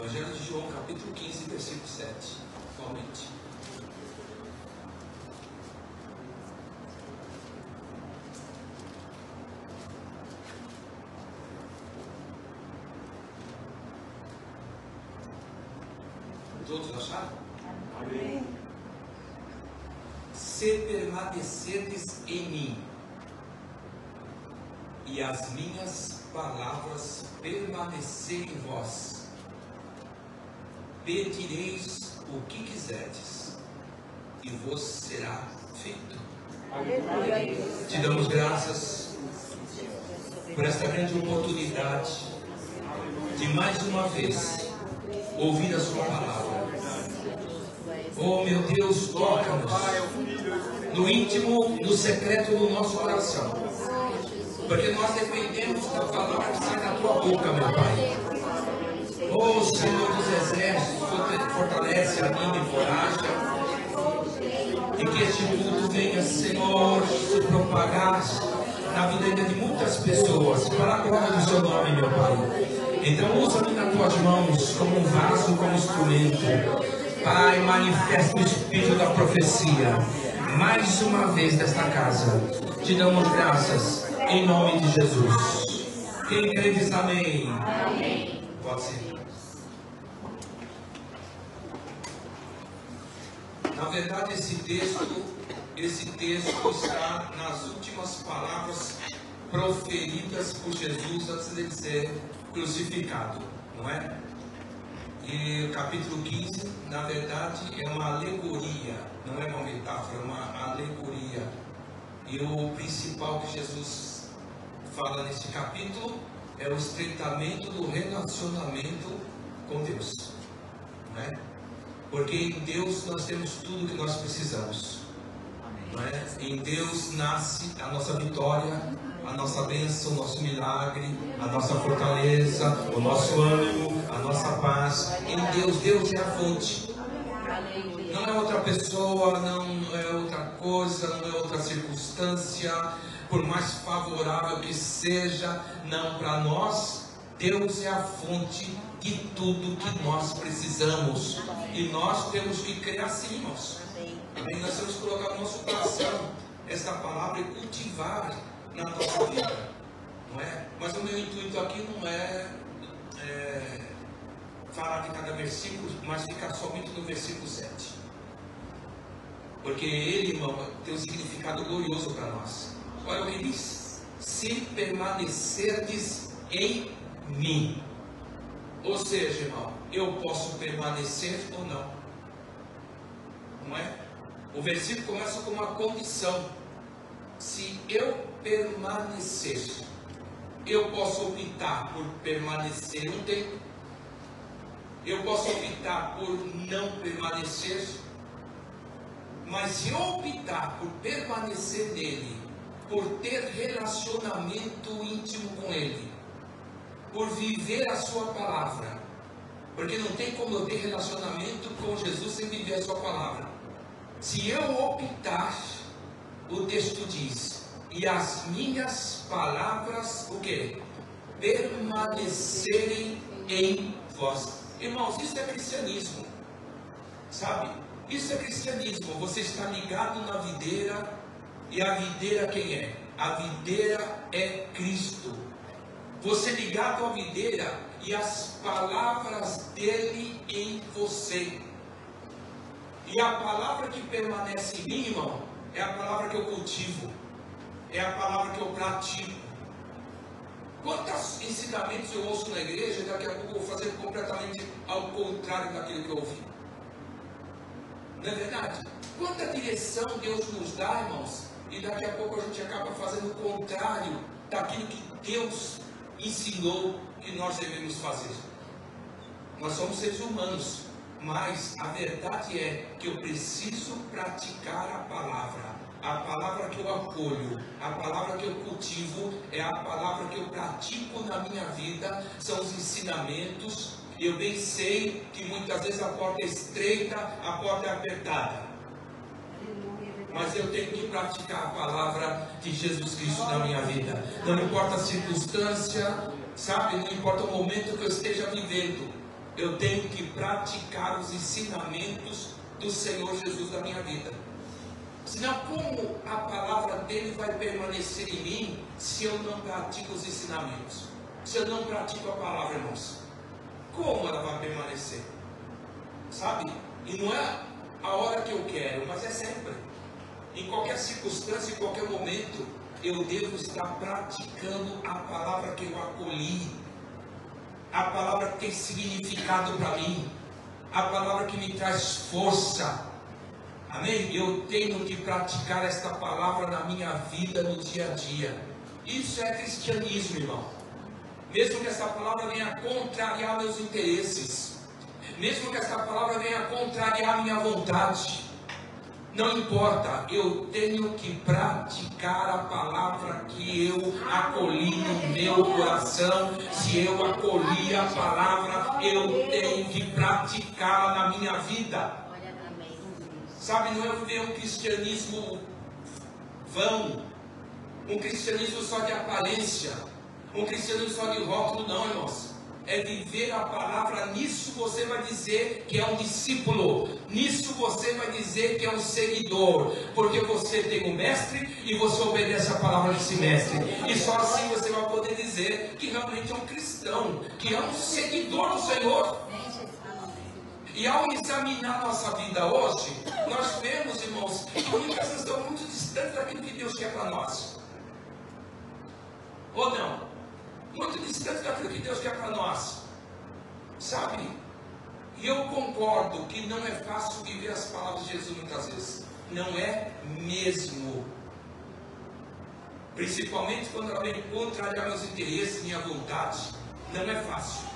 Evangelho de João, capítulo 15, versículo 7. Atualmente. Todos acharam? Amém. Se permanecerdes em mim, e as minhas palavras permanecerem em vós, pedireis o que quiserdes, e vos será feito. Aleluia. Te damos graças por esta grande oportunidade de mais uma vez ouvir a sua palavra. Oh meu Deus, toca-nos no íntimo, no secreto do nosso coração, porque nós dependemos da palavra que sai da tua boca, meu Pai. Oh Senhor dos Exércitos, fortalece, anima e coraja, e que este culto venha, Senhor, se propagar na vida ainda de muitas pessoas, para a glória do seu nome, meu Pai. Então usa-me nas tuas mãos como um vaso, como instrumento. Pai, manifesta o espírito da profecia mais uma vez nesta casa. Te damos graças em nome de Jesus. Quem crê diz amém. Amém. Pode ser. Na verdade, esse texto está nas últimas palavras proferidas por Jesus antes de ser crucificado, não é? E o capítulo 15, na verdade, é uma alegoria, não é uma metáfora, é uma alegoria. E o principal que Jesus fala neste capítulo é o estreitamento do relacionamento com Deus, não é? Porque em Deus nós temos tudo o que nós precisamos, não é? Em Deus nasce a nossa vitória, a nossa bênção, o nosso milagre, a nossa fortaleza, o nosso ânimo, a nossa paz. Em Deus, Deus é a fonte. Não é outra pessoa, não é outra coisa, não é outra circunstância, por mais favorável que seja, não, para nós, Deus é a fonte de tudo que nós precisamos. E nós temos que crer assim, irmãos. Amém? Nós temos que colocar no nosso coração esta palavra e cultivar na nossa vida, não é? Mas o meu intuito aqui não é falar de cada versículo, mas ficar somente no versículo 7, porque ele, irmão, tem um significado glorioso para nós. Olha o que diz: se permanecerdes em mim. Ou seja, irmão, eu posso permanecer ou não, não é? O versículo começa com uma condição: se eu permanecer. Eu posso optar por permanecer um tempo, eu posso optar por não permanecer, mas se eu optar por permanecer nele, por ter relacionamento íntimo com ele, por viver a sua palavra, porque não tem como eu ter relacionamento com Jesus sem viver a sua palavra. Se eu optar, o texto diz: e as minhas palavras, o que? Permanecerem em vós. Irmãos, isso é cristianismo, sabe? Isso é cristianismo. Você está ligado na videira, e a videira quem é? A videira é Cristo. Você ligado à videira e as palavras dele em você. E a palavra que permanece em mim, irmão, é a palavra que eu cultivo, é a palavra que eu pratico. Quantos ensinamentos eu ouço na igreja e daqui a pouco eu vou fazer completamente ao contrário daquilo que eu ouvi? Não é verdade? Quanta direção Deus nos dá, irmãos, e daqui a pouco a gente acaba fazendo o contrário daquilo que Deus ensinou que nós devemos fazer. Nós somos seres humanos, mas a verdade é que eu preciso praticar a palavra. A palavra que eu acolho, a palavra que eu cultivo, é a palavra que eu pratico na minha vida, são os ensinamentos. Eu bem sei que muitas vezes a porta é estreita, a porta é apertada, mas eu tenho que praticar a palavra de Jesus Cristo na minha vida. Não importa a circunstância, sabe? Não importa o momento que eu esteja vivendo, eu tenho que praticar os ensinamentos do Senhor Jesus na minha vida. Senão, como a palavra dele vai permanecer em mim se eu não pratico os ensinamentos? Se eu não pratico a palavra, irmãos, como ela vai permanecer? Sabe? E não é a hora que eu quero, mas é sempre. Em qualquer circunstância, em qualquer momento, eu devo estar praticando a palavra que eu acolhi, a palavra que tem significado para mim, a palavra que me traz força. Amém? Eu tenho que praticar esta palavra na minha vida, no dia a dia. Isso é cristianismo, irmão. Mesmo que essa palavra venha contrariar meus interesses, mesmo que essa palavra venha contrariar minha vontade, não importa, eu tenho que praticar a palavra que eu acolhi no meu coração. Se eu acolhi a palavra, eu tenho que praticá-la na minha vida. Sabe, não é viver um cristianismo vão, um cristianismo só de aparência, um cristianismo só de rótulo, não, irmãos. É viver a palavra. Nisso você vai dizer que é um discípulo, nisso você vai dizer que é um seguidor, porque você tem um mestre e você obedece a palavra desse mestre, e só assim você vai poder dizer que realmente é um cristão, que é um seguidor do Senhor. E ao examinar nossa vida hoje, nós vemos, irmãos, que muitas vezes estão muito distantes daquilo que Deus quer para nós. Ou não? Muito distante daquilo que Deus quer para nós, sabe? E eu concordo que não é fácil viver as palavras de Jesus muitas vezes, não é mesmo, principalmente quando ela vem contrariar meus interesses, minha vontade, não é fácil.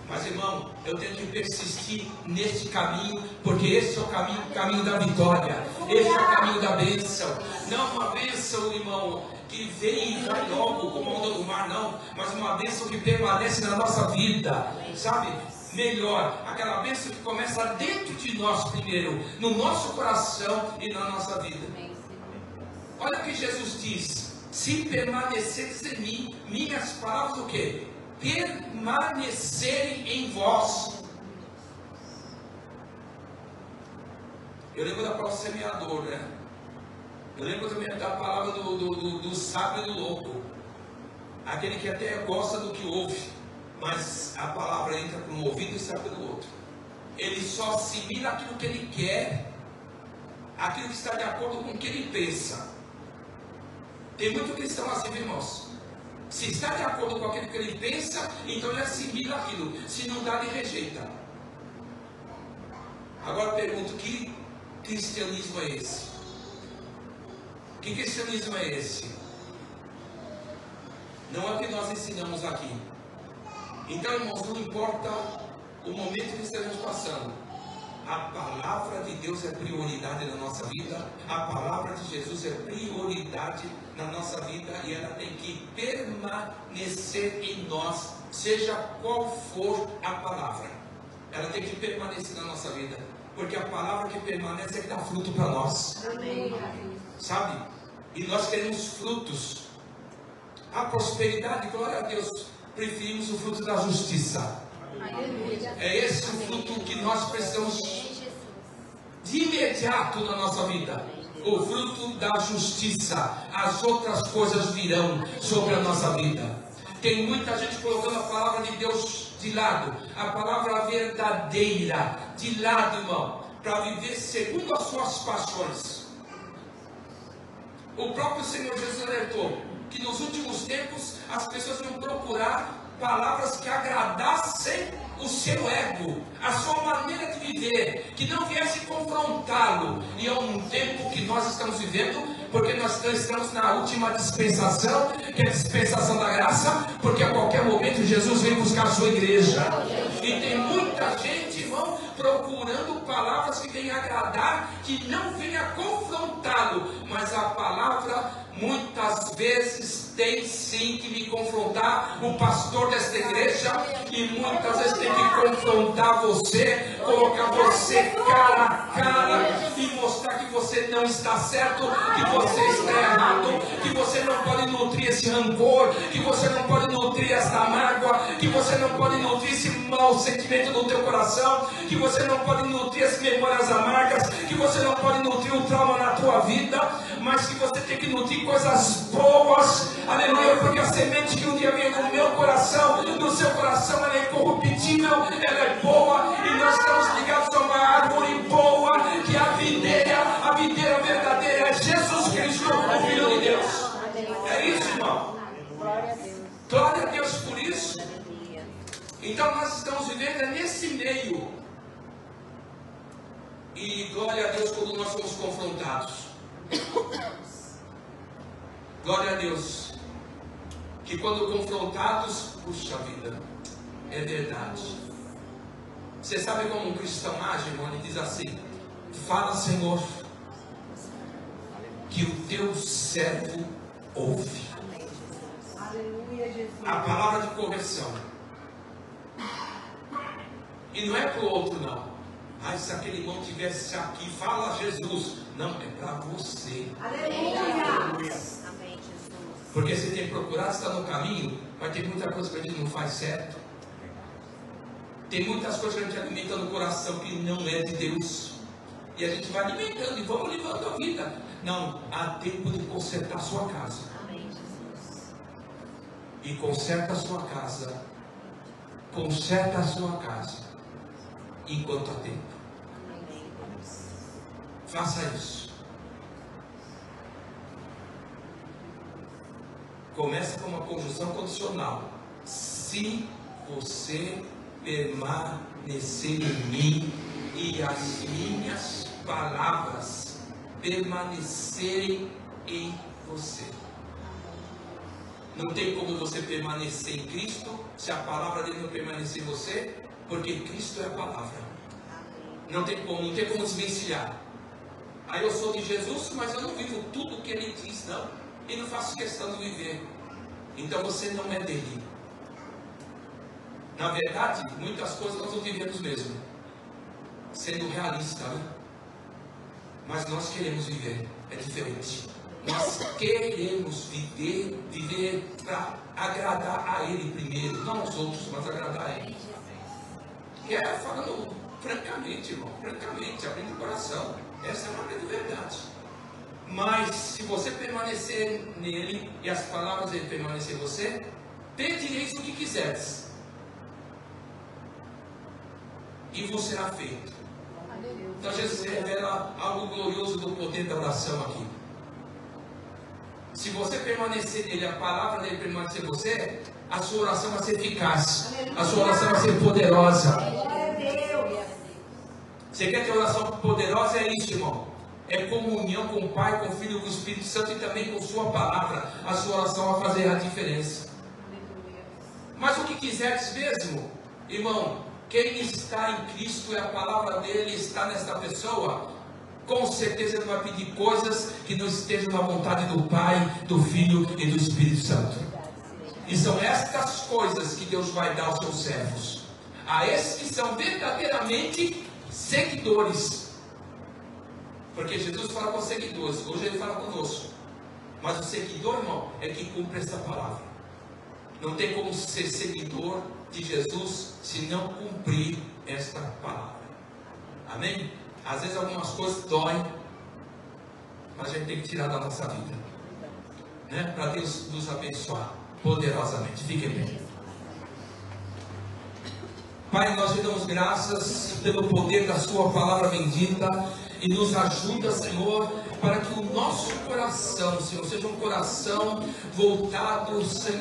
Mas, irmão, eu tenho que persistir neste caminho, porque esse é o caminho da vitória, esse é o caminho da bênção. Não uma bênção, irmão, que vem e vai logo como a onda do mar, não, mas uma bênção que permanece na nossa vida, sabe? Melhor, aquela bênção que começa dentro de nós primeiro, no nosso coração e na nossa vida. Olha o que Jesus diz: se permaneceres em mim, minhas palavras o quê? Permanecerem em vós. Eu lembro da palavra semeador, né? Eu lembro também da palavra do sábio e do louco. Aquele que até gosta do que ouve, mas a palavra entra por um ouvido e sai pelo outro. Ele só assimila aquilo que ele quer, aquilo que está de acordo com o que ele pensa. Tem muito cristão assim, irmãos. Se está de acordo com aquilo que ele pensa, então ele assimila aquilo. Se não dá, ele rejeita. Agora eu pergunto: que cristianismo é esse? Que cristianismo é esse? Não é o que nós ensinamos aqui. Então, irmãos, não importa o momento que estejamos passando, a palavra de Deus é prioridade na nossa vida, a palavra de Jesus é prioridade na nossa vida, e ela tem que permanecer em nós, seja qual for a palavra. Ela tem que permanecer na nossa vida, porque a palavra que permanece é que dá fruto para nós. Amém. Sabe? E nós queremos frutos. A prosperidade, glória a Deus, preferimos o fruto da justiça. É esse o fruto que nós precisamos de imediato na nossa vida. O fruto da justiça. As outras coisas virão sobre a nossa vida. Tem muita gente colocando a palavra de Deus de lado, a palavra verdadeira de lado, irmão, para viver segundo as suas paixões. O próprio Senhor Jesus alertou que nos últimos tempos as pessoas vão procurar palavras que agradassem o seu ego, a sua maneira de viver, que não viesse confrontá-lo. E é um tempo que nós estamos vivendo, porque nós estamos na última dispensação, que é a dispensação da graça, porque a qualquer momento Jesus vem buscar a sua igreja. E tem muita gente, irmão, procurando palavras que venham agradar, que não venham confrontá-lo, mas a palavra muitas vezes tem sim que me confrontar, o pastor desta igreja, e muitas vezes tem que confrontar você, colocar você cara a cara e mostrar que você não está certo, que você está errado, que você não pode nutrir esse rancor, que você não pode nutrir essa mágoa, que você não pode nutrir esse mau sentimento no teu coração, que você não pode nutrir as memórias amargas, que você não pode nutrir o trauma na tua vida, mas que você tem que nutrir coisas boas, aleluia, porque a semente que um dia veio no meu coração, no seu coração, ela é incorruptível, ela é boa, e nós estamos ligados a uma árvore boa, que é a videira verdadeira é Jesus Cristo, o Filho de Deus. É isso, irmão. Glória a Deus por isso. Então nós estamos vivendo nesse meio. E glória a Deus quando nós somos confrontados. Glória a Deus. Que quando confrontados, puxa vida, é verdade. Você sabe como um cristão age, irmão? Ele diz assim: fala, Senhor, que o teu servo ouve. A palavra de correção. E não é para o outro, não. Ah, se aquele irmão estivesse aqui, fala Jesus. Não, é para você. Aleluia. Porque você tem procurado estar no caminho, mas tem muita coisa que a gente não faz certo. Tem muitas coisas que a gente alimenta no coração que não é de Deus. E a gente vai alimentando e vamos levando a vida. Não, há tempo de consertar a sua casa. E conserta a sua casa. Conserta a sua casa enquanto há tempo. Faça isso. Começa com uma conjunção condicional. Se você permanecer em mim e as minhas palavras permanecerem em você. Não tem como você permanecer em Cristo se a palavra dele não permanecer em você, porque Cristo é a palavra. Não tem como desvencilhar. Aí eu sou de Jesus, mas eu não vivo tudo o que ele diz, não. E não faço questão de viver. Então você não é dele. Na verdade, muitas coisas nós não vivemos mesmo. Sendo realista, né? Mas nós queremos viver. É diferente. Nós queremos viver para agradar a Ele primeiro, não aos outros, mas agradar a Ele. E é falando francamente, irmão, francamente, abrindo o coração. Essa é uma grande verdade. Mas se você permanecer nele e as palavras dele permanecer em você, pedireis o que quiseres, e vos será feito. Então Jesus revela algo glorioso do poder da oração aqui. Se você permanecer nele, a palavra dele permanecer em você, a sua oração vai ser eficaz, a sua oração vai ser poderosa. Você quer ter oração poderosa? É isso, irmão. É comunhão com o Pai, com o Filho e com o Espírito Santo, e também com sua palavra. A sua oração vai fazer a diferença. Mas o que quiseres mesmo, irmão, quem está em Cristo e a palavra dele está nesta pessoa, com certeza ele vai pedir coisas que não estejam na vontade do Pai, do Filho e do Espírito Santo. E são estas coisas que Deus vai dar aos seus servos, a esses que são verdadeiramente seguidores. Porque Jesus fala com os seguidores, hoje ele fala conosco. Mas o seguidor, irmão, é que cumpre essa palavra. Não tem como ser seguidor de Jesus se não cumprir esta palavra. Amém? Às vezes algumas coisas doem, mas a gente tem que tirar da nossa vida, né? Para Deus nos abençoar poderosamente. Fiquem bem. Pai, nós te damos graças pelo poder da sua palavra bendita, e nos ajuda, Senhor, para que o nosso coração, Senhor, seja um coração voltado, Senhor,